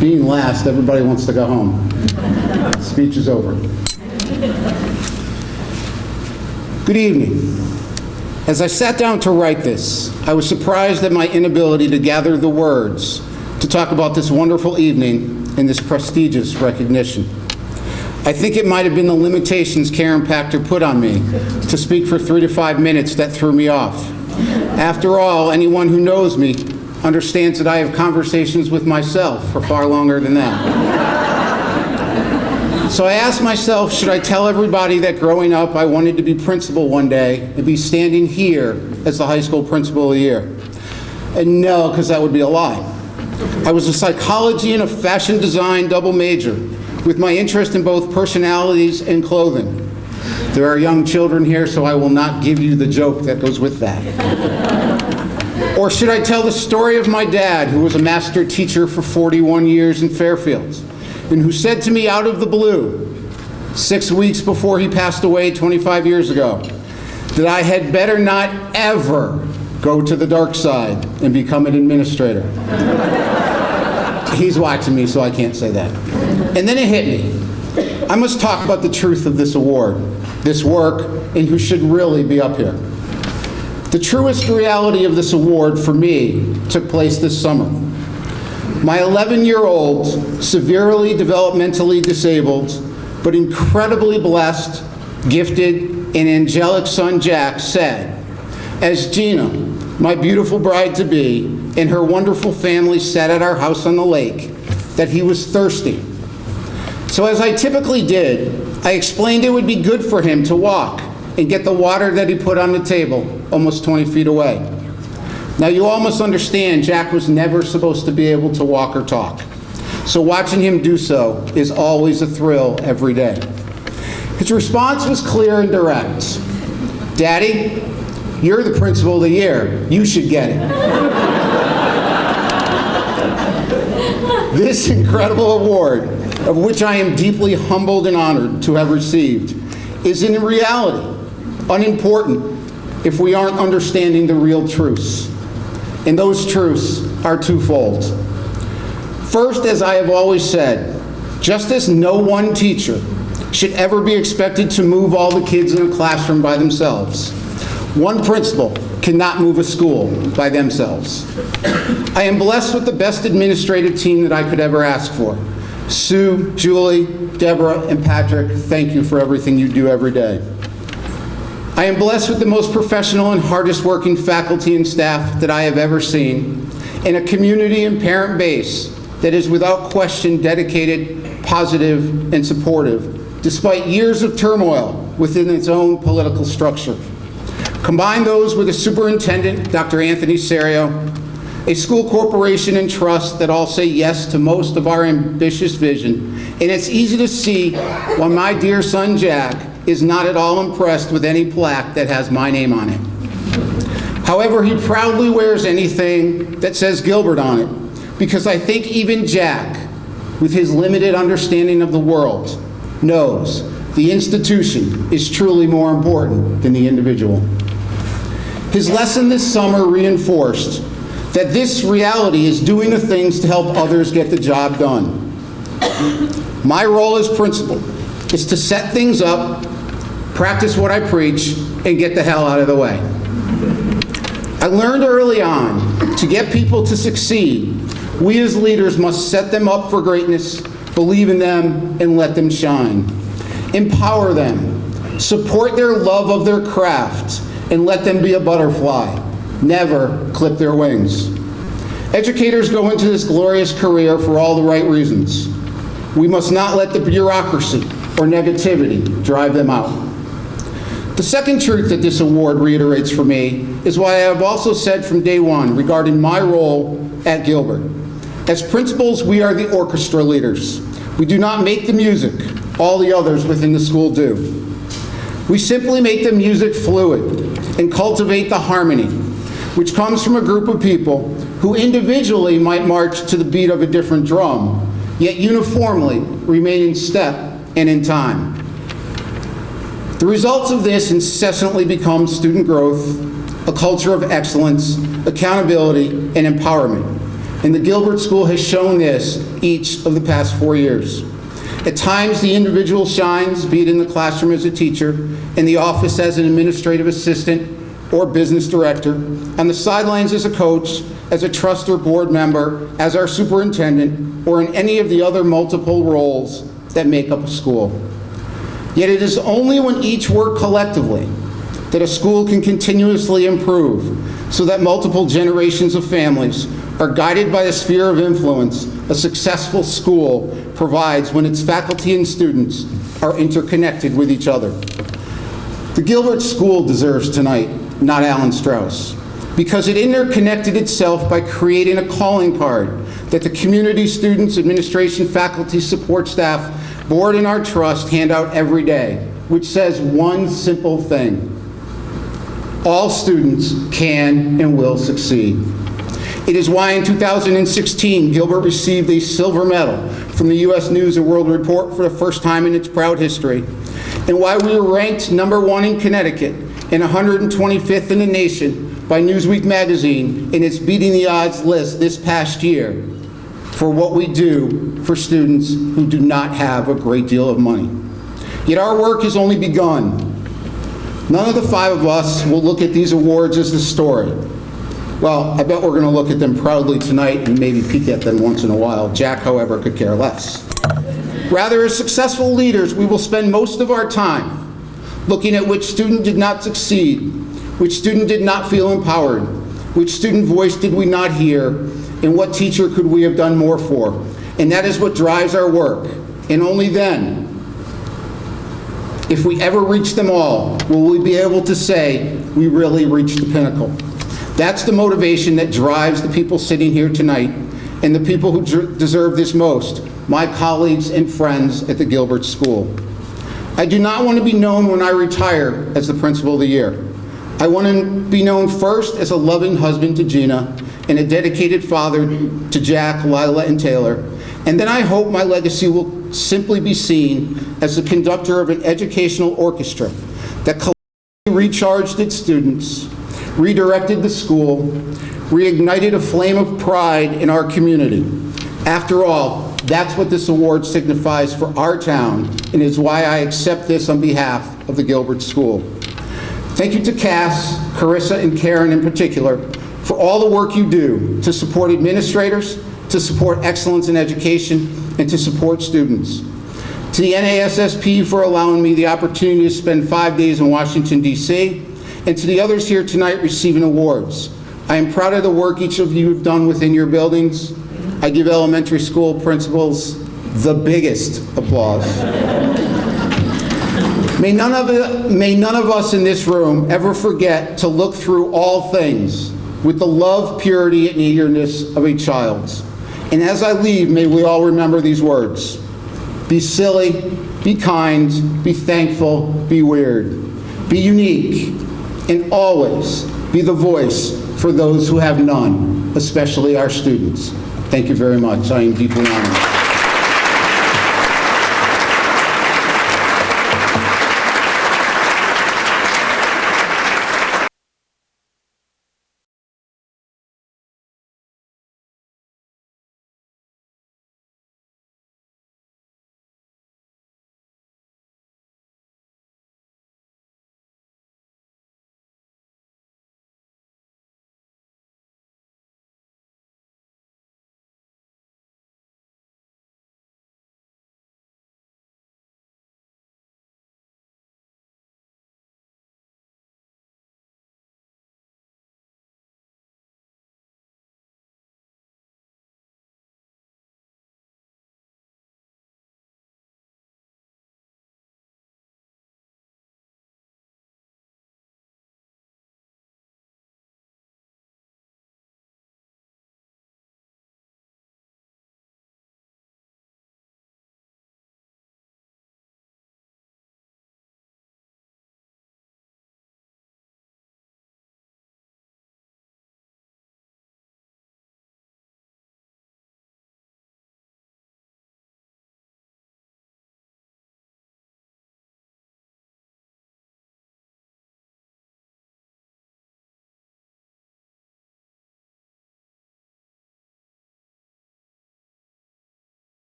Being last, everybody wants to go home. Speech is over. Good evening. As I sat down to write this, I was surprised at my inability to gather the words to talk about this wonderful evening and this prestigious recognition. I think it might have been the limitations Karen Pachter put on me to speak for 3 to 5 minutes that threw me off. After all, anyone who knows me understands that I have conversations with myself for far longer than that. So I asked myself, should I tell everybody that growing up I wanted to be principal one day and be standing here as the high school principal of the year? And no, because that would be a lie. I was a psychology and a fashion design double major with my interest in both personalities and clothing. There are young children here, so I will not give you the joke that goes with that. Or should I tell the story of my dad, who was a master teacher for 41 years in Fairfield, and who said to me out of the blue, 6 weeks before he passed away 25 years ago, that I had better not ever go to the dark side and become an administrator. He's watching me, so I can't say that. And then it hit me. I must talk about the truth of this award, this work, and who should really be up here. The truest reality of this award for me took place this summer. My 11-year-old, severely developmentally disabled, but incredibly blessed, gifted, and angelic son Jack said, as Gina, my beautiful bride-to-be, and her wonderful family sat at our house on the lake, that he was thirsty. So as I typically did, I explained it would be good for him to walk and get the water that he put on the table almost 20 feet away. Now you all must understand Jack was never supposed to be able to walk or talk. So watching him do so is always a thrill every day. His response was clear and direct. Daddy, you're the principal of the year. You should get it. This incredible award, of which I am deeply humbled and honored to have received, is in reality unimportant if we aren't understanding the real truths. And those truths are twofold. First, as I have always said, just as no one teacher should ever be expected to move all the kids in a classroom by themselves, one principal cannot move a school by themselves. I am blessed with the best administrative team that I could ever ask for. Sue, Julie, Deborah, and Patrick, thank you for everything you do every day. I am blessed with the most professional and hardest working faculty and staff that I have ever seen, and a community and parent base that is without question dedicated, positive, and supportive, despite years of turmoil within its own political structure. Combine those with a superintendent, Dr. Anthony Serio, a school corporation and trust that all say yes to most of our ambitious vision, and it's easy to see why my dear son Jack is not at all impressed with any plaque that has my name on it. However, he proudly wears anything that says Gilbert on it, because I think even Jack, with his limited understanding of the world, knows the institution is truly more important than the individual. His lesson this summer reinforced that this reality is doing the things to help others get the job done. My role as principal is to set things up, practice what I preach, and get the hell out of the way. I learned early on, to get people to succeed, we as leaders must set them up for greatness, believe in them, and let them shine. Empower them, support their love of their craft, and let them be a butterfly. Never clip their wings. Educators go into this glorious career for all the right reasons. We must not let the bureaucracy or negativity drive them out. The second truth that this award reiterates for me is why I have also said from day one regarding my role at Gilbert. As principals, we are the orchestra leaders. We do not make the music. All the others within the school do. We simply make the music fluid and cultivate the harmony, which comes from a group of people who individually might march to the beat of a different drum, yet uniformly remain in step and in time. The results of this incessantly become student growth, a culture of excellence, accountability, and empowerment, And the Gilbert School has shown this each of the past 4 years. At times, the individual shines, be it in the classroom as a teacher, in the office as an administrative assistant or business director, on the sidelines as a coach, as a trust or board member, as our superintendent, or in any of the other multiple roles that make up a school. Yet it is only when each work collectively that a school can continuously improve so that multiple generations of families are guided by a sphere of influence a successful school provides when its faculty and students are interconnected with each other. The Gilbert School deserves tonight, not Alan Strauss, because it interconnected itself by creating a calling card that the community, students, administration, faculty, support staff, board, and our trust hand out every day, which says one simple thing: all students can and will succeed. It is why in 2016, Gilbert received a silver medal from the U.S. News and World Report for the first time in its proud history, and why we were ranked #1 in Connecticut and 125th in the nation by Newsweek magazine in its Beating the Odds list this past year for what we do for students who do not have a great deal of money. Yet our work has only begun. None of the 5 of us will look at these awards as the story. Well, I bet we're going to look at them proudly tonight and maybe peek at them once in a while. Jack, however, could care less. Rather, as successful leaders, we will spend most of our time looking at which student did not succeed, which student did not feel empowered, which student voice did we not hear, and what teacher could we have done more for. And that is what drives our work. And only then, if we ever reach them all, will we be able to say we really reached the pinnacle. That's the motivation that drives the people sitting here tonight and the people who deserve this most, my colleagues and friends at the Gilbert School. I do not want to be known when I retire as the Principal of the Year. I want to be known first as a loving husband to Gina and a dedicated father to Jack, Lila, and Taylor. And then I hope my legacy will simply be seen as the conductor of an educational orchestra that collectively recharged its students, redirected the school, reignited a flame of pride in our community. After all, that's what this award signifies for our town and is why I accept this on behalf of the Gilbert School. Thank you to Cass, Carissa, and Karen in particular for all the work you do to support administrators, to support excellence in education, and to support students. To the NASSP for allowing me the opportunity to spend 5 days in Washington, D.C., and to the others here tonight receiving awards. I am proud of the work each of you have done within your buildings. I give elementary school principals the biggest applause. May none of us in this room ever forget to look through all things with the love, purity, and eagerness of a child. And as I leave, may we all remember these words: be silly, be kind, be thankful, be weird, be unique, and always be the voice for those who have none, especially our students. Thank you very much. I am deeply honored.